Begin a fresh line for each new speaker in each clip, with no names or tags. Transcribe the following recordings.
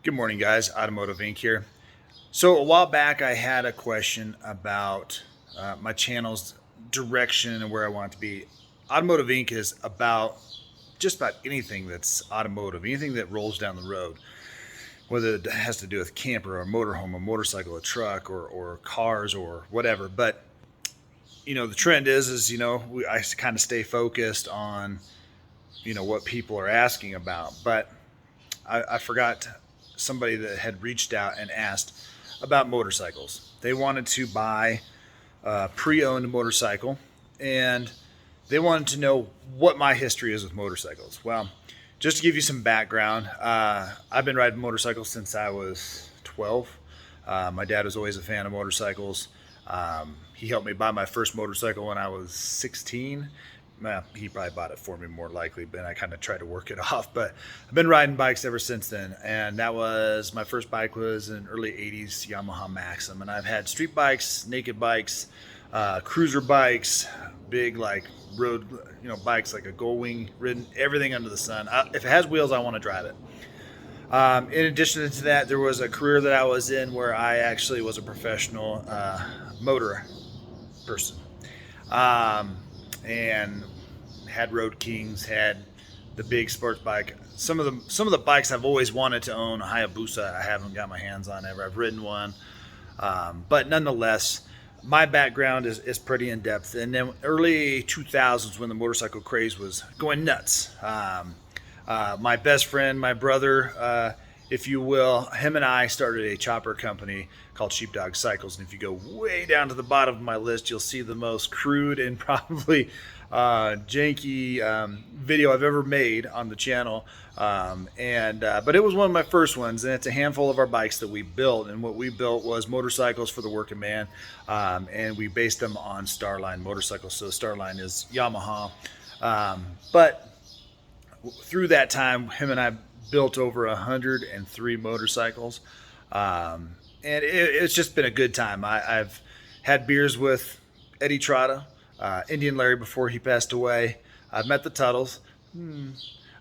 Good morning, guys. Automotive Inc. here. So, a while back, I had a question about my channel's direction and where I want it to be. Automotive Inc. is about just about anything that's automotive, anything that rolls down the road, whether it has to do with camper or a motorhome, a motorcycle, a truck, or cars or whatever. But the trend is I kind of stay focused on what people are asking about, but I forgot somebody that had reached out and asked about motorcycles. They wanted to buy a pre-owned motorcycle, and they wanted to know what my history is with motorcycles. Well, just to give you some background, I've been riding motorcycles since I was 12. My dad was always a fan of motorcycles. He helped me buy my first motorcycle when I was 16. Well, he probably bought it for me more likely, but I kind of tried to work it off. But I've been riding bikes ever since then, and that was my first bike was an early 80s Yamaha Maxim, and I've had street bikes, naked bikes, cruiser bikes, big like road bikes like a Gull Wing ridden, everything under the sun. If it has wheels, I want to drive it. In addition to that, there was a career that I was in where I actually was a professional motor person. And had Road Kings, had the big sports bike. Some of the bikes I've always wanted to own. A Hayabusa, I haven't got my hands on ever. I've ridden one, but nonetheless, my background is pretty in depth. And then early 2000s, when the motorcycle craze was going nuts, my best friend, my brother, if you will, him and I started a chopper company called Sheepdog Cycles. And if you go way down to the bottom of my list, you'll see the most crude and probably janky video I've ever made on the channel. But it was one of my first ones, and it's a handful of our bikes that we built. And what we built was motorcycles for the working man, and we based them on Starline motorcycles. So Starline is Yamaha. But through that time, him and I built over 103 motorcycles, and it's just been a good time. I've had beers with Eddie Trotta, Indian Larry before he passed away. I've met the Tuttles.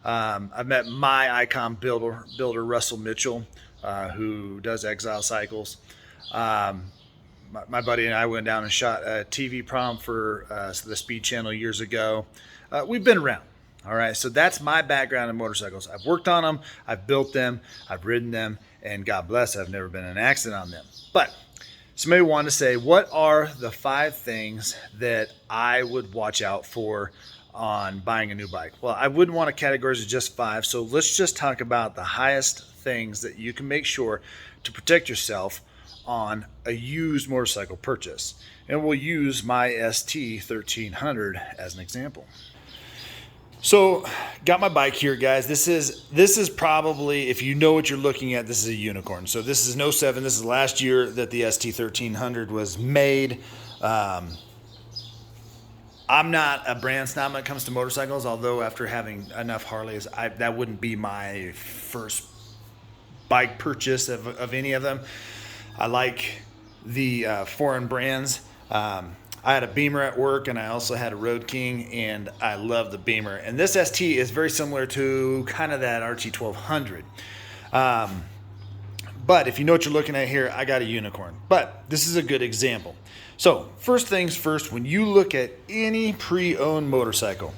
I've met my icon builder Russell Mitchell, who does Exile Cycles. My buddy and I went down and shot a TV prom for the Speed Channel years ago. We've been around. All right, so that's my background in motorcycles. I've worked on them, I've built them, I've ridden them, and God bless, I've never been in an accident on them. But somebody wanted to say, what are the 5 things that I would watch out for on buying a new bike? Well, I wouldn't want to categorize it just 5, so let's just talk about the highest things that you can make sure to protect yourself on a used motorcycle purchase. And we'll use my ST 1300 as an example. So, got my bike here, guys. This is probably, if you know what you're looking at, this is a unicorn. So this is an 07. This is last year that the ST 1300 was made. I'm not a brand snob when it comes to motorcycles, although after having enough Harleys, that wouldn't be my first bike purchase of any of them. I like the foreign brands. I had a Beamer at work, and I also had a Road King, and I love the Beamer. And this ST is very similar to kind of that RT 1200. But if you know what you're looking at here, I got a unicorn. But this is a good example. So first things first, when you look at any pre-owned motorcycle,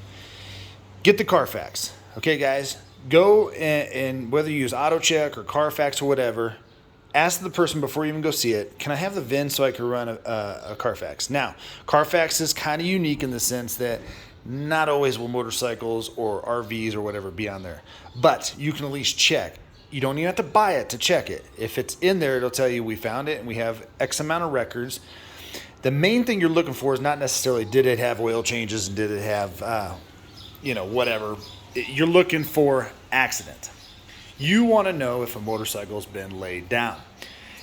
get the Carfax. Okay, guys? Go and whether you use AutoCheck or Carfax or whatever, ask the person before you even go see it, can I have the VIN so I can run a Carfax? Now, Carfax is kind of unique in the sense that not always will motorcycles or RVs or whatever be on there. But you can at least check. You don't even have to buy it to check it. If it's in there, it'll tell you we found it and we have X amount of records. The main thing you're looking for is not necessarily did it have oil changes and did it have, whatever. You're looking for accident. You want to know if a motorcycle's been laid down.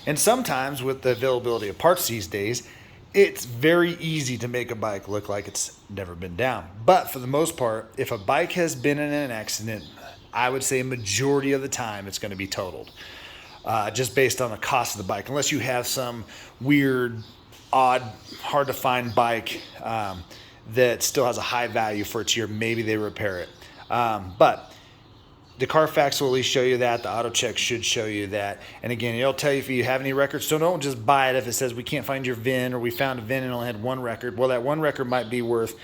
And sometimes with the availability of parts these days, it's very easy to make a bike look like it's never been down. But for the most part, if a bike has been in an accident, I would say a majority of the time it's going to be totaled. Just based on the cost of the bike. Unless you have some weird, odd, hard to find bike that still has a high value for its year, maybe they repair it. But The Carfax will at least show you that. The auto check should show you that. And again, it'll tell you if you have any records. So don't just buy it if it says we can't find your VIN, or we found a VIN and only had one record. Well, that one record might be worth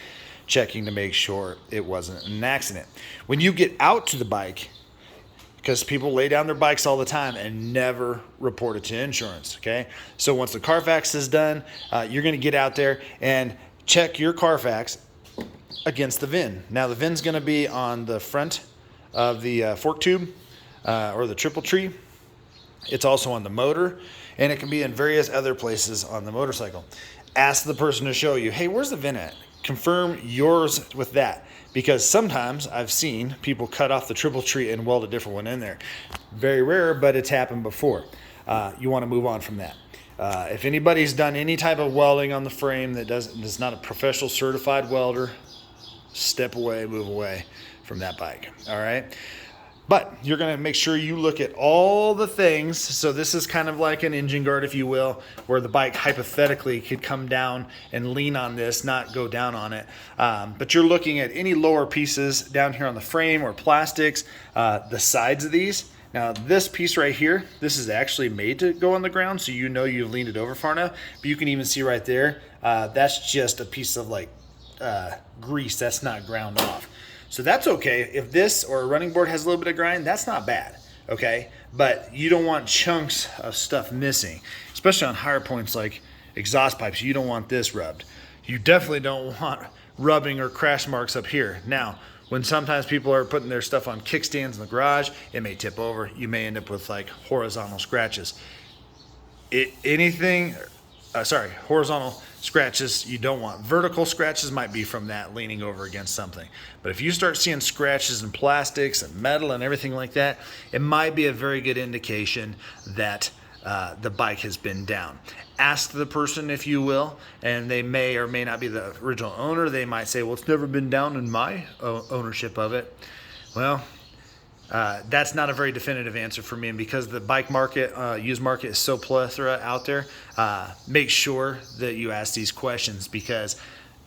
checking to make sure it wasn't an accident. When you get out to the bike, because people lay down their bikes all the time and never report it to insurance, okay? So once the Carfax is done, you're gonna get out there and check your Carfax against the VIN. Now the VIN's gonna be on the front of the fork tube or the triple tree. It's also on the motor, and it can be in various other places on the motorcycle. Ask the person to show you, hey, where's the VIN at? Confirm yours with that, because sometimes I've seen people cut off the triple tree and weld a different one in there. Very rare, but it's happened before. You want to move on from that. If anybody's done any type of welding on the frame that's not a professional certified welder, step away, move away from that bike. All right. But you're going to make sure you look at all the things. So this is kind of like an engine guard, if you will, where the bike hypothetically could come down and lean on this, not go down on it. But you're looking at any lower pieces down here on the frame or plastics, the sides of these. Now this piece right here, this is actually made to go on the ground, so you know you've leaned it over far enough. But you can even see right there, that's just a piece of like grease that's not ground off. So that's okay. If this or a running board has a little bit of grind, that's not bad, okay? But you don't want chunks of stuff missing, especially on higher points like exhaust pipes. You don't want this rubbed. You definitely don't want rubbing or crash marks up here. Now, when sometimes people are putting their stuff on kickstands in the garage, it may tip over. You may end up with like horizontal scratches. Horizontal scratches you don't want. Vertical scratches might be from that leaning over against something. But if you start seeing scratches in plastics and metal and everything like that, it might be a very good indication that the bike has been down. Ask the person, if you will, and they may or may not be the original owner. They might say, well, it's never been down in my ownership of it. Well, that's not a very definitive answer for me, and because the bike market, used market is so plethora out there, make sure that you ask these questions, because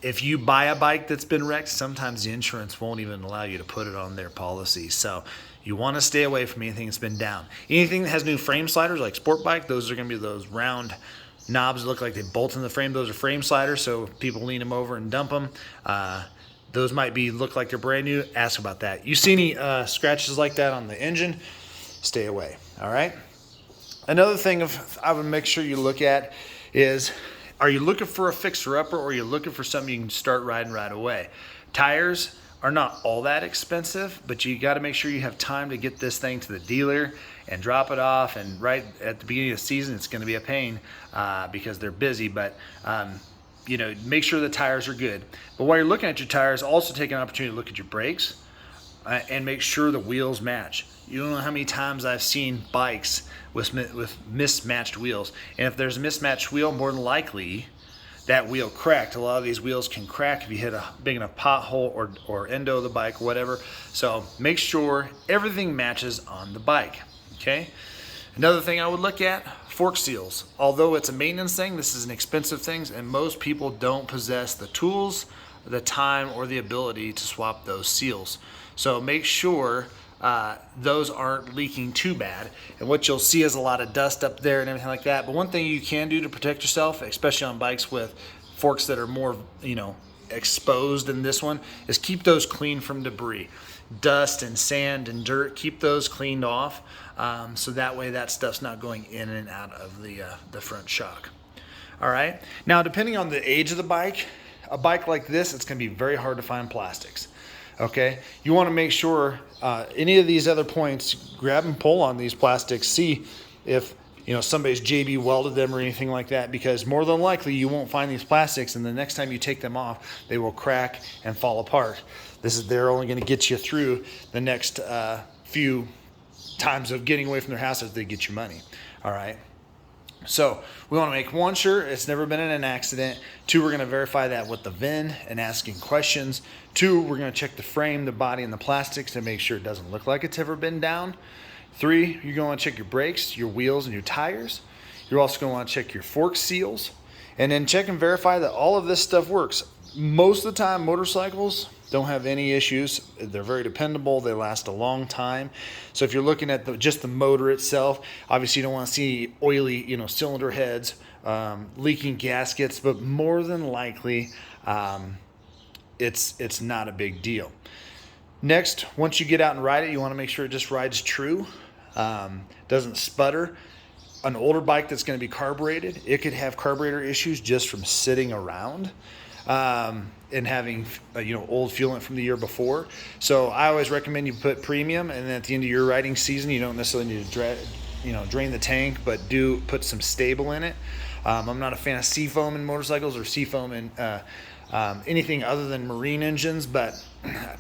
if you buy a bike that's been wrecked, sometimes the insurance won't even allow you to put it on their policy. So you want to stay away from anything that's been down. Anything that has new frame sliders like sport bike, those are going to be those round knobs that look like they bolt in the frame. Those are frame sliders, so people lean them over and dump them. Those might look like they're brand new. Ask about that. You see any scratches like that on the engine, stay away, all right? Another thing I would make sure you look at is, are you looking for a fixer-upper, or are you looking for something you can start riding right away? Tires are not all that expensive, but you got to make sure you have time to get this thing to the dealer and drop it off. And right at the beginning of the season, it's going to be a pain because they're busy, but you know, make sure the tires are good. But while you're looking at your tires, also take an opportunity to look at your brakes and make sure the wheels match. You don't know how many times I've seen bikes with mismatched wheels. And if there's a mismatched wheel, more than likely that wheel cracked. A lot of these wheels can crack if you hit a big enough pothole or endo of the bike, whatever. So make sure everything matches on the bike, okay? Another thing I would look at, fork seals. Although it's a maintenance thing, this is an expensive thing, and most people don't possess the tools, the time, or the ability to swap those seals. So make sure those aren't leaking too bad. And what you'll see is a lot of dust up there and everything like that. But one thing you can do to protect yourself, especially on bikes with forks that are more, you know, exposed than this one, is keep those clean from debris. Dust and sand and dirt, keep those cleaned off, so that way that stuff's not going in and out of the front shock. All right. Now, depending on the age of the bike, a bike like this, it's going to be very hard to find plastics. Okay, you want to make sure any of these other points, grab and pull on these plastics, see if somebody's JB welded them or anything like that, because more than likely you won't find these plastics, and the next time you take them off, they will crack and fall apart. They're only going to get you through the next few times of getting away from their house as they get your money. All right. So we want to make one sure it's never been in an accident. 2, we're going to verify that with the VIN and asking questions. 2, we're going to check the frame, the body, and the plastics to make sure it doesn't look like it's ever been down. 3, you're going to check your brakes, your wheels, and your tires. You're also going to want to check your fork seals, and then check and verify that all of this stuff works. Most of the time, motorcycles, don't have any issues. They're very dependable. They last a long time. So if you're looking at just the motor itself, obviously you don't want to see oily, cylinder heads, leaking gaskets, but more than likely, it's not a big deal. Next, once you get out and ride it, you want to make sure it just rides true, doesn't sputter. An older bike that's going to be carbureted, it could have carburetor issues just from sitting around and having old fuelant from the year before. So I always recommend you put premium, and then at the end of your riding season, you don't necessarily need to drain the tank, but do put some stable in it. I'm not a fan of seafoam in motorcycles or seafoam in anything other than marine engines, but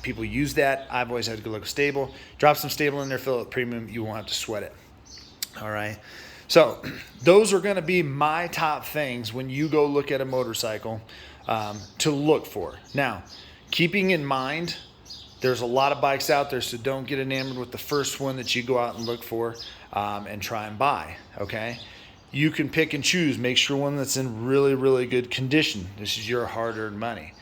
people use that. I've always had to go look stable. Drop some stable in there, fill it with premium. You won't have to sweat it. All right. So those are going to be my top things when you go look at a motorcycle to look for. Now, keeping in mind, there's a lot of bikes out there, so don't get enamored with the first one that you go out and look for and try and buy, okay? You can pick and choose. Make sure one that's in really, really good condition. This is your hard-earned money.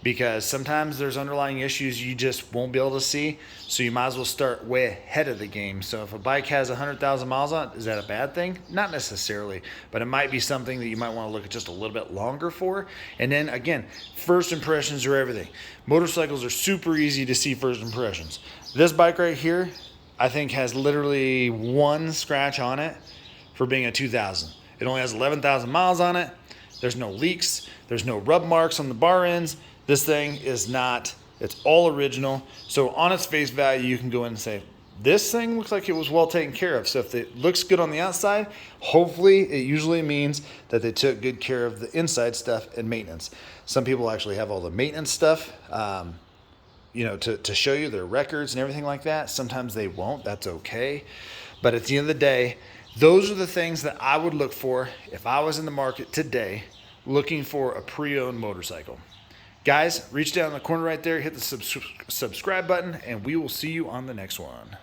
Because sometimes there's underlying issues you just won't be able to see, so you might as well start way ahead of the game. So if a bike has 100,000 miles on it, is that a bad thing? Not necessarily, but it might be something that you might want to look at just a little bit longer for. And then again, first impressions are everything. Motorcycles are super easy to see first impressions. This bike right here, I think has literally one scratch on it for being a 2000. It only has 11,000 miles on it. There's no leaks. There's no rub marks on the bar ends. This thing is not, it's all original. So on its face value, you can go in and say, this thing looks like it was well taken care of. So if it looks good on the outside, hopefully it usually means that they took good care of the inside stuff and maintenance. Some people actually have all the maintenance stuff, to show you their records and everything like that. Sometimes they won't, that's okay. But at the end of the day, those are the things that I would look for if I was in the market today looking for a pre-owned motorcycle. Guys, reach down in the corner right there, hit the subscribe button, and we will see you on the next one.